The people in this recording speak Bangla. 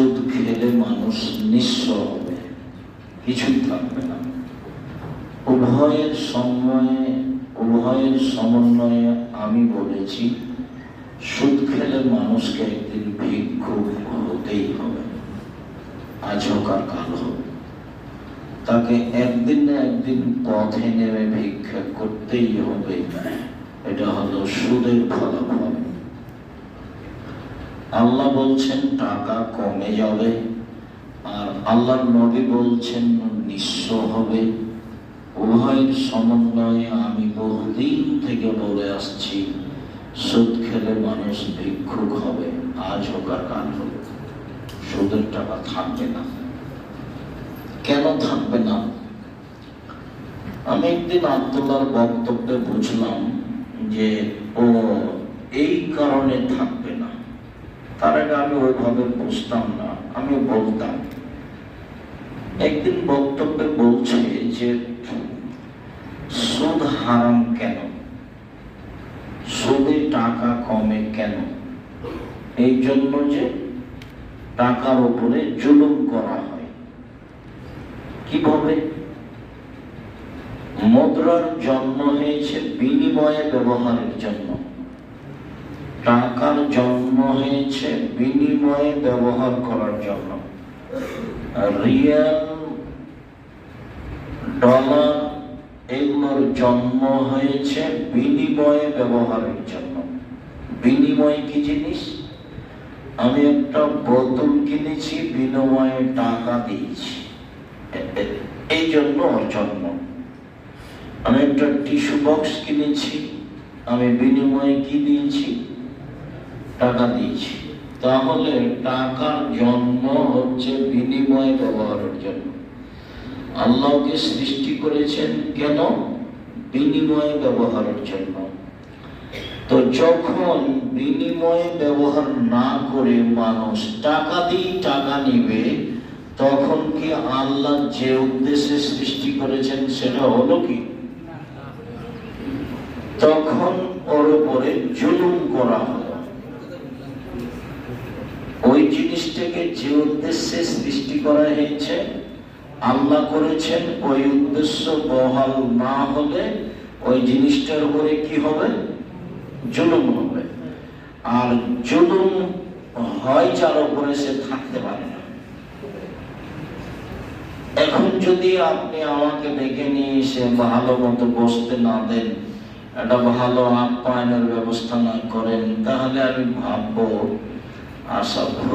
সুদ খেলে মানুষ নিঃস্ব হবে, কিছুই থাকবে না। উভয়ের সমন্বয়ে আমি বলেছি, সুদ খেলে মানুষকে একদিন ভিক্ষুক হতেই হবে, আজ হোক আর কাল হোক। তাকে একদিন না একদিন পথে নেমে ভিক্ষা করতেই হবে। এটা হলো সুদের ফলাফল। আল্লাহ বলছেন টাকা কমে যাবে, আর আল্লাহর নবী বলছেন নিঃস্ব হবে। উভয়ের সমন্বয়ে আমি বহুদিন থেকে বলে আসছি, সুদ খেলে মানুষ ভিক্ষুক হবে, আজ হোক আর কাল হোক। সুদের টাকা থাকবে না। কেন থাকবে না? আমি একদিন আব্দুল্লাহর বক্তব্যে বুঝলাম যে ও এই কারণে থাকবে না। তার আগে আমি ওইভাবে বুঝতাম না, আমি বলতাম। একদিন বক্তব্যে বলছে যে সুদ হারাম কেন, সুদে টাকা কমে কেন? এই জন্য যে টাকার উপরে জুলুম করা হয়। কিভাবে? মুদ্রার জন্ম হয়েছে বিনিময়ে ব্যবহারের জন্য, টাকার জন্ম হয়েছে বিনিময়ে ব্যবহার করার জন্য। রিয়াল, ডলার এগুলোর জন্ম হয়েছে বিনিময়ে ব্যবহারের জন্য। বিনিময় কি জিনিস? আমি একটা বোতল কিনেছি, বিনিময়ে টাকা দিয়েছি, এই জন্য জন্ম। আমি একটা টিস্যু বক্স কিনেছি, আমি বিনিময়ে কি দিয়েছি? টাকা দিয়েছি। তাহলে টাকার জন্ম হচ্ছে বিনিময় ব্যবহারের জন্য। আল্লাহকে সৃষ্টি করেছেন কেন? বিনিময় ব্যবহারের জন্য। তো যখন বিনিময়ে ব্যবহার না করে মানুষ টাকা দিয়ে টাকা নিবে, তখন কি আল্লাহ যে উদ্দেশ্যে সৃষ্টি করেছেন সেটা হলো কি? তখন ওর উপরে জুলুম করা হলো। ওই জিনিসটাকে যে উদ্দেশ্যে সৃষ্টি করা হয়েছে আল্লাহ করেছেন, ওই উদ্দেশ্য বহাল না হলে ওই জিনিসটার উপরে কি হবে? জুলুম হবে। আর জুলুম হয় যার উপরে, সে থাকতে পারে না। এখন যদি আপনি আমাকে ডেকে নিয়ে এসে ভালো মতো বসতে না দেন, একটা ভালো আপ্যায়নের ব্যবস্থা না করেন, তাহলে আমি ভাববো আশা ভুল